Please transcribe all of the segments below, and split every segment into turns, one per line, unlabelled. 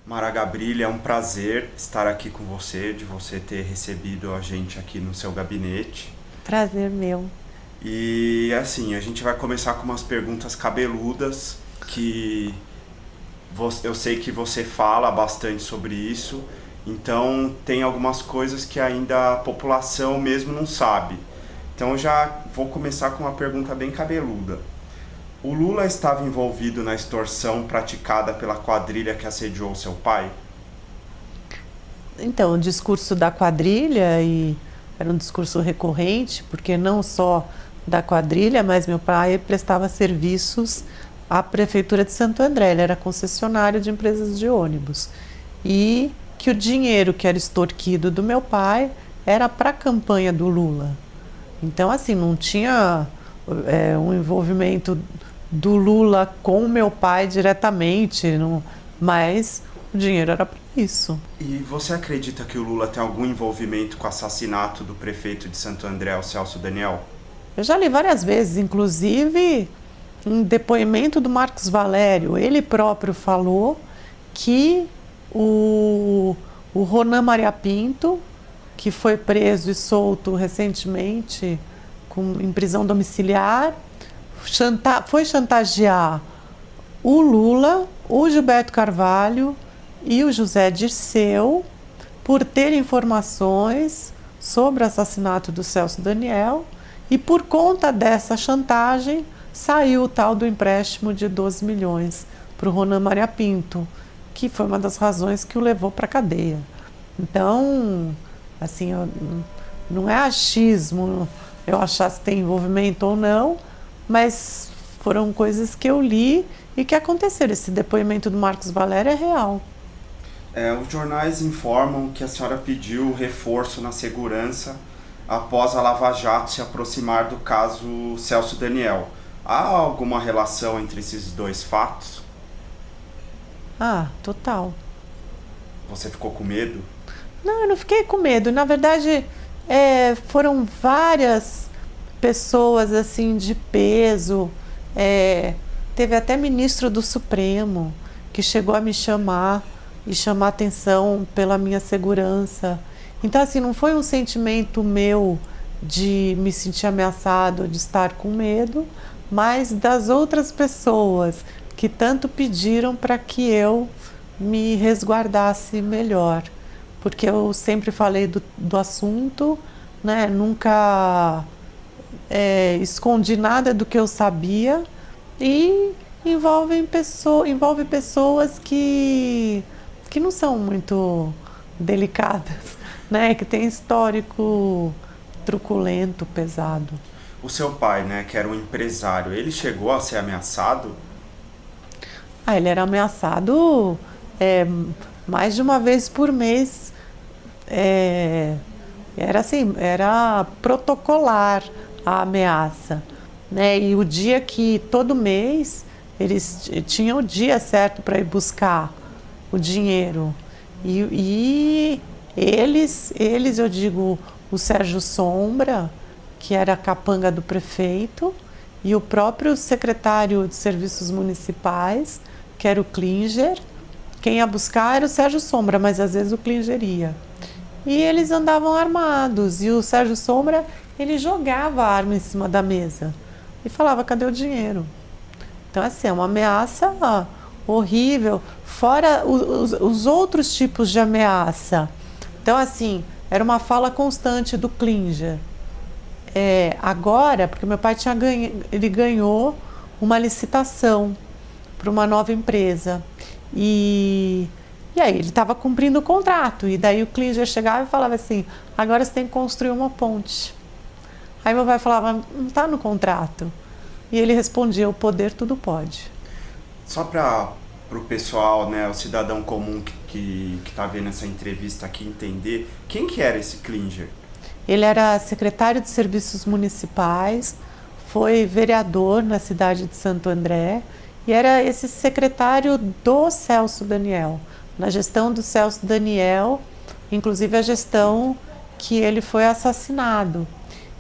Mara Gabrilli, é um prazer estar aqui com você, de você ter recebido a gente aqui no seu gabinete.
Prazer meu.
E assim, a gente vai começar com umas perguntas cabeludas que eu sei que você fala bastante sobre isso, então tem algumas coisas que ainda a população mesmo não sabe. Então eu já vou começar com uma pergunta bem cabeluda. O Lula estava envolvido na extorsão praticada pela quadrilha que assediou seu pai?
Então, o discurso da quadrilha era um discurso recorrente, porque não só da quadrilha, mas meu pai prestava serviços à prefeitura de Santo André, ele era concessionário de empresas de ônibus. E que o dinheiro que era extorquido do meu pai era para a campanha do Lula. Então, assim, não tinha um envolvimento do Lula com o meu pai diretamente, não, mas o dinheiro era para isso.
E você acredita que o Lula tem algum envolvimento com o assassinato do prefeito de Santo André, o Celso Daniel?
Eu já li várias vezes, inclusive em depoimento do Marcos Valério, ele próprio falou que o Ronan Maria Pinto, que foi preso e solto recentemente em prisão domiciliar, foi chantagear o Lula, o Gilberto Carvalho e o José Dirceu por ter informações sobre o assassinato do Celso Daniel, e por conta dessa chantagem saiu o tal do empréstimo de 12 milhões para o Ronan Maria Pinto, que foi uma das razões que o levou para a cadeia. Então, assim, não é achismo eu achar se tem envolvimento ou não, mas foram coisas que eu li e que aconteceram. Esse depoimento do Marcos Valério é real.
Os jornais informam que a senhora pediu reforço na segurança após a Lava Jato se aproximar do caso Celso Daniel. Há alguma relação entre esses dois fatos?
Ah, total.
Você ficou com medo?
Não, eu não fiquei com medo. Na verdade, foram várias pessoas assim de peso. Teve até ministro do Supremo que chegou a me chamar e chamar atenção pela minha segurança. Então, assim, não foi um sentimento meu de me sentir ameaçado, de estar com medo, mas das outras pessoas que tanto pediram para que eu me resguardasse melhor. Porque eu sempre falei do assunto, né? Nunca escondi nada do que eu sabia, e envolve pessoas que não são muito delicadas, né? Que tem histórico truculento, pesado.
O seu pai, né, que era um empresário, ele chegou a ser ameaçado?
Ah, ele era ameaçado é, mais de uma vez por mês. É, Era assim, era protocolar a ameaça, né? E o dia que todo mês eles tinham o dia certo para ir buscar o dinheiro. E eles, eu digo, o Sérgio Sombra, que era capanga do prefeito, e o próprio secretário de Serviços Municipais, que era o Klinger. Quem ia buscar era o Sérgio Sombra, mas às vezes o Klinger ia. E eles andavam armados, e o Sérgio Sombra, ele jogava a arma em cima da mesa e falava: cadê o dinheiro? Então, assim, é uma ameaça horrível, fora os outros tipos de ameaça. Então, assim, era uma fala constante do Klinger. Agora, porque meu pai ele ganhou uma licitação para uma nova empresa. E aí ele estava cumprindo o contrato. E daí o Klinger chegava e falava assim: agora você tem que construir uma ponte. Aí meu pai falava: não está no contrato. E ele respondia: o poder tudo pode.
Só para o pessoal, né, o cidadão comum que está vendo essa entrevista aqui entender, quem que era esse Klinger?
Ele era secretário de Serviços Municipais, foi vereador na cidade de Santo André e era esse secretário do Celso Daniel, na gestão do Celso Daniel, inclusive a gestão que ele foi assassinado.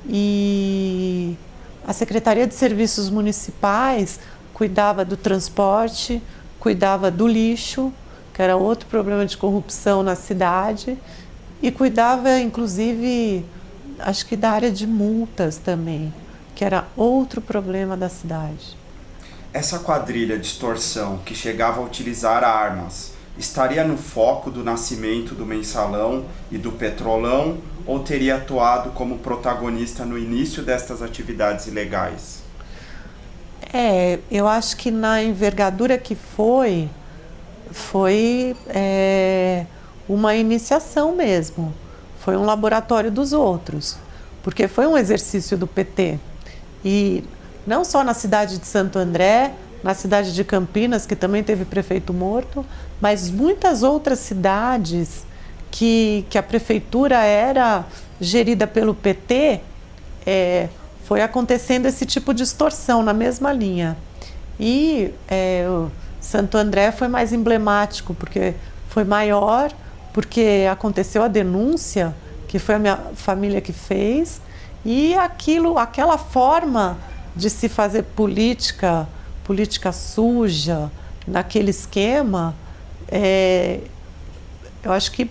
E a Secretaria de Serviços Municipais cuidava do transporte, cuidava do lixo que era outro problema de corrupção na cidade, e cuidava, inclusive, acho que da área de multas também, que era outro problema da cidade.
Essa quadrilha de extorsão que chegava a utilizar armas estaria no foco do nascimento do Mensalão e do Petrolão ou teria atuado como protagonista no início destas atividades ilegais?
Eu acho que na envergadura que foi uma iniciação mesmo. Foi um laboratório dos outros, porque foi um exercício do PT. E não só na cidade de Santo André, na cidade de Campinas, que também teve prefeito morto, mas muitas outras cidades que a prefeitura era gerida pelo PT, foi acontecendo esse tipo de extorsão na mesma linha. E o Santo André foi mais emblemático, porque foi maior, porque aconteceu a denúncia, que foi a minha família que fez, e aquela forma de se fazer política suja, naquele esquema, eu acho que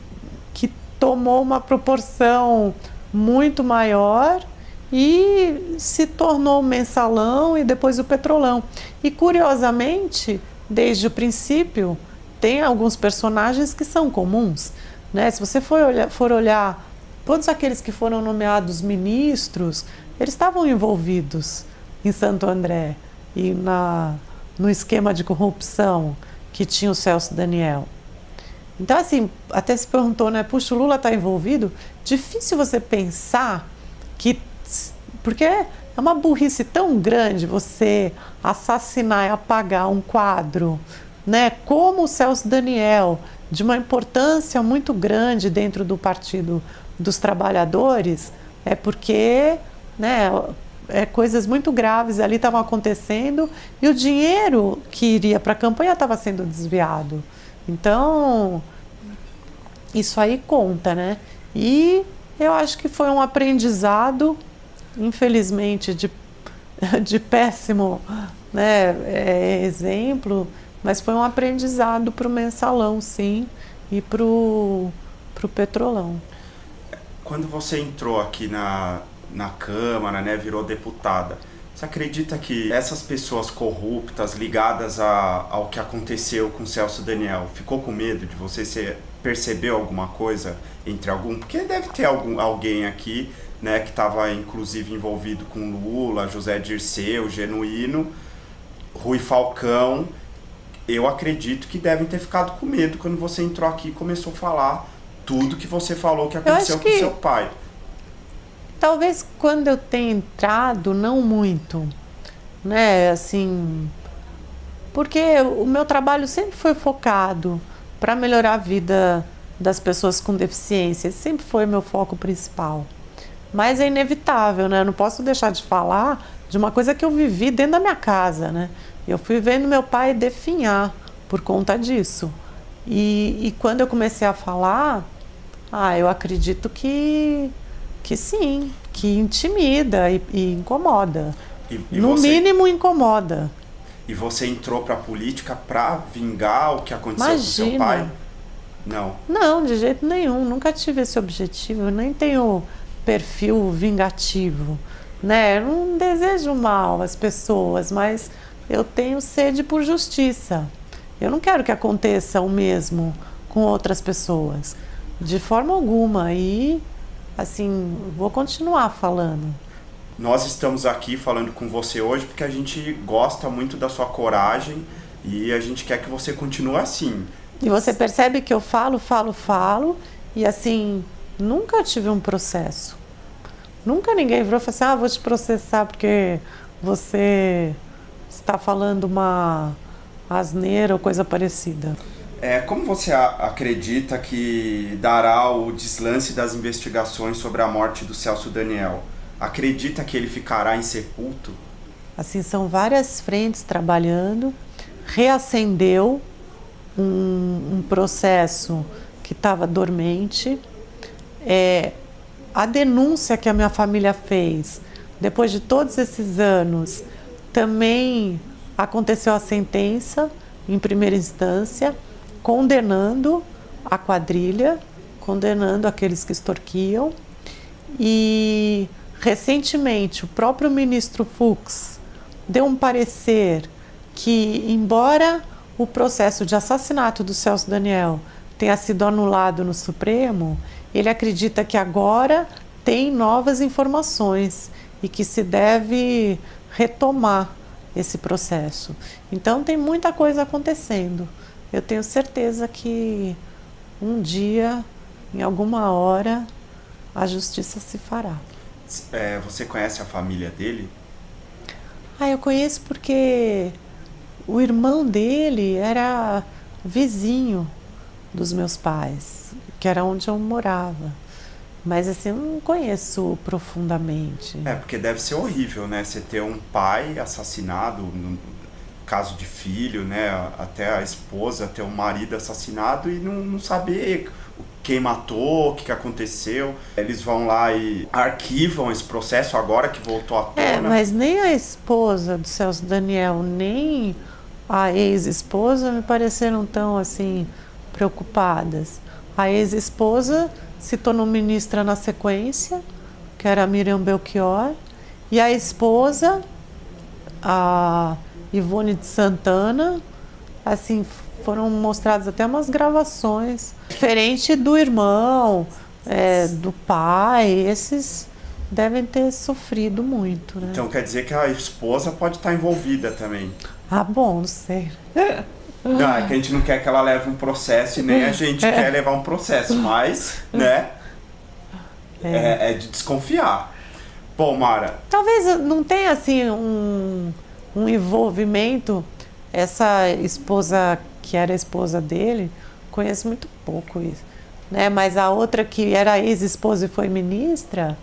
tomou uma proporção muito maior e se tornou o Mensalão e depois o Petrolão. E, curiosamente, desde o princípio, tem alguns personagens que são comuns, né? Se você for olhar todos aqueles que foram nomeados ministros, eles estavam envolvidos em Santo André e no esquema de corrupção que tinha o Celso Daniel. Então, assim, até se perguntou, né? Puxa, o Lula está envolvido? Difícil você pensar que... Porque é uma burrice tão grande você assassinar e apagar um quadro, né? Como o Celso Daniel, de uma importância muito grande dentro do Partido dos Trabalhadores, porque, né, coisas muito graves ali estavam acontecendo e o dinheiro que iria para a campanha estava sendo desviado. Então, isso aí conta, né? E eu acho que foi um aprendizado, infelizmente, de péssimo, né, exemplo, mas foi um aprendizado para o Mensalão, sim, e para o Petrolão.
Quando você entrou aqui na Câmara, né, virou deputada, você acredita que essas pessoas corruptas ligadas ao que aconteceu com Celso Daniel, ficou com medo de você? Você percebeu alguma coisa entre algum? Porque deve ter alguém aqui, né, que estava inclusive envolvido com Lula, José Dirceu, Genuíno, Rui Falcão. Eu acredito que devem ter ficado com medo quando você entrou aqui e começou a falar tudo que você falou que aconteceu com seu pai.
Talvez quando eu tenha entrado, não muito, né, assim, porque o meu trabalho sempre foi focado para melhorar a vida das pessoas com deficiência, esse sempre foi o meu foco principal. Mas é inevitável, né, eu não posso deixar de falar de uma coisa que eu vivi dentro da minha casa, né, eu fui vendo meu pai definhar por conta disso. E quando eu comecei a falar, eu acredito que sim, que intimida e incomoda. No mínimo incomoda.
E você entrou para a política para vingar o que aconteceu com seu pai? Não.
Não, de jeito nenhum. Nunca tive esse objetivo. Eu nem tenho perfil vingativo, né? Eu não desejo mal às pessoas, mas eu tenho sede por justiça. Eu não quero que aconteça o mesmo com outras pessoas, de forma alguma. E assim, vou continuar falando.
Nós estamos aqui falando com você hoje porque a gente gosta muito da sua coragem e a gente quer que você continue assim.
E você percebe que eu falo e assim, nunca tive um processo. Nunca ninguém virou e falou assim, vou te processar porque você está falando uma asneira ou coisa parecida.
Como você acredita que dará o deslance das investigações sobre a morte do Celso Daniel? Acredita que ele ficará insepulto?
Assim, são várias frentes trabalhando. Reacendeu um processo que estava dormente. A denúncia que a minha família fez, depois de todos esses anos, também aconteceu a sentença em primeira instância. condenando a quadrilha, condenando aqueles que extorquiam. E recentemente o próprio ministro Fux deu um parecer que, embora o processo de assassinato do Celso Daniel tenha sido anulado no Supremo, ele acredita que agora tem novas informações e que se deve retomar esse processo. Então tem muita coisa acontecendo. Eu tenho certeza que um dia, em alguma hora, a justiça se fará.
Você conhece a família dele?
Eu conheço porque o irmão dele era vizinho dos meus pais, que era onde eu morava. Mas assim, eu não conheço profundamente.
Porque deve ser horrível, né? Você ter um pai assassinado, no caso de filho, né? Até a esposa ter um marido assassinado e não saber quem matou, o que aconteceu. Eles vão lá e arquivam esse processo agora que voltou à tona.
Mas nem a esposa do Celso Daniel, nem a ex-esposa me pareceram tão assim preocupadas. A ex-esposa se tornou ministra na sequência, que era a Miriam Belchior, e a esposa, a Ivone de Santana, assim, foram mostradas até umas gravações. Diferente do irmão, do pai, esses devem ter sofrido muito, né?
Então quer dizer que a esposa pode estar envolvida também.
Bom, não sei.
Não, é que a gente não quer que ela leve um processo e nem a gente quer levar um processo, mas, né, é de desconfiar. Bom, Mara...
Talvez não tenha, assim, um envolvimento. Essa esposa, que era a esposa dele, conheço muito pouco isso, né? Mas a outra que era ex-esposa e foi ministra,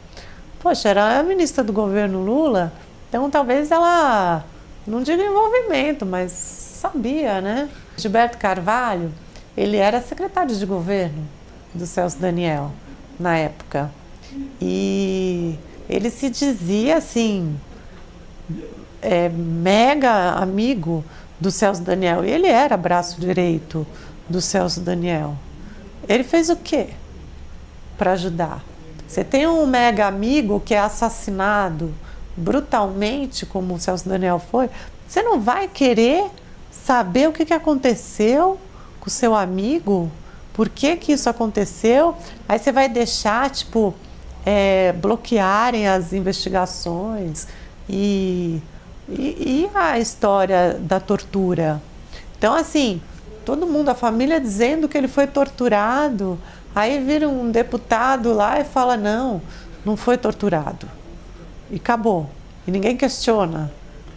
poxa, era a ministra do governo Lula, então talvez ela, não diga envolvimento, mas sabia, né? Gilberto Carvalho, ele era secretário de governo do Celso Daniel, na época. E ele se dizia, assim, mega amigo do Celso Daniel. E ele era braço direito do Celso Daniel. Ele fez o quê para ajudar? Você tem um mega amigo que é assassinado brutalmente, como o Celso Daniel foi, você não vai querer saber o que aconteceu com o seu amigo? Por que isso aconteceu? Aí você vai deixar, tipo, bloquearem as investigações e a história da tortura. Então, assim, todo mundo, a família dizendo que ele foi torturado, aí vira um deputado lá e fala, não foi torturado. E acabou. E ninguém questiona.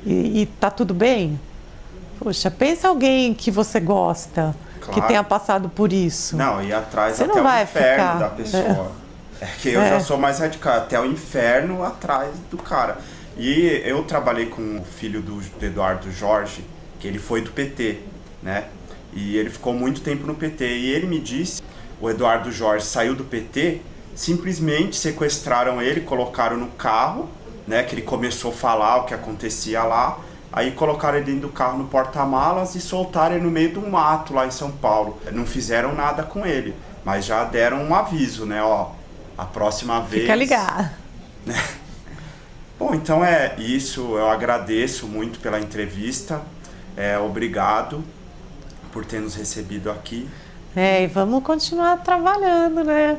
E tá tudo bem? Poxa, pensa alguém que você gosta, claro, que tenha passado por isso.
Não, ir atrás
você
até o inferno da pessoa. Que eu já sou mais radical, até o inferno atrás do cara. E eu trabalhei com o filho do Eduardo Jorge, que ele foi do PT, né? E ele ficou muito tempo no PT. E ele me disse, o Eduardo Jorge saiu do PT, simplesmente sequestraram ele, colocaram no carro, né? Que ele começou a falar o que acontecia lá. Aí colocaram ele dentro do carro no porta-malas e soltaram ele no meio de um mato lá em São Paulo. Não fizeram nada com ele, mas já deram um aviso, né? Ó, a próxima vez...
Fica ligado.
Né? Bom, então é isso. Eu agradeço muito pela entrevista. Obrigado por ter nos recebido aqui.
E vamos continuar trabalhando, né?